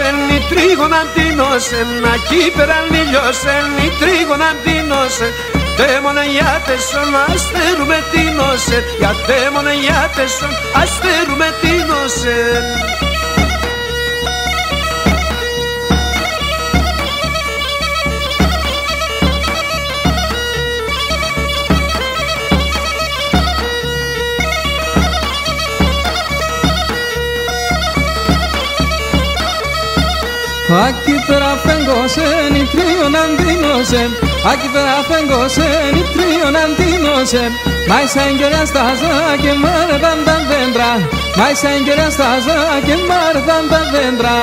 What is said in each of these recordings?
λιώσεν, η τρίγωνα ντύνωσεν, να κύπεραν λιώσεν, η τρίγωνα ντύνωσεν. Δαίμονα γιάτεσον, αστερούμε τίνωσεν, για δαίμονα γιάτεσον, αστερούμε τίνωσεν. Aquí pera fengosen, i tríon andinosen. Aquí pera fengosen, i tríon andinosen. Mai sengere staza che mare dandan vendrà. Mai sengere staza che mare dandan vendrà.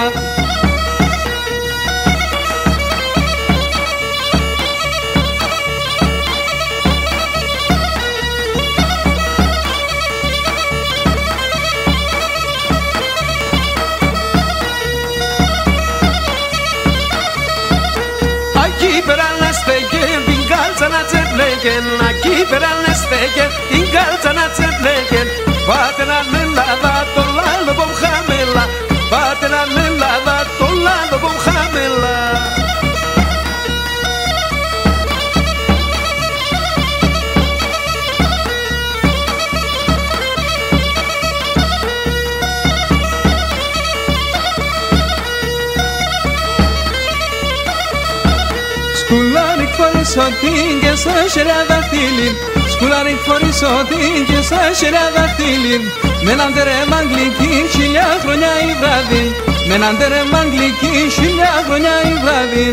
Aquí πέραν να στέκεν, την κάλτσα να τσεπλέκεν. Aquí πέραν να στέκεν, την κάλτσα να τσεπλέκεν. Πάτε να με Ελλάδα, το λάδο που χαμέλα. Πάτε να με Ελλάδα, το λάδο που χαμέλα. Σκουλάρικ φορισότην και σαν σεραδαχτήλιν. Σκουλάρικ φορισότην και σαν σεραδαχτήλιν. Με έναν τερέμα αγγλική χιλιά χρόνια η βράδυ. Με έναν τερέμα αγγλική χιλιά χρόνια η βράδυ.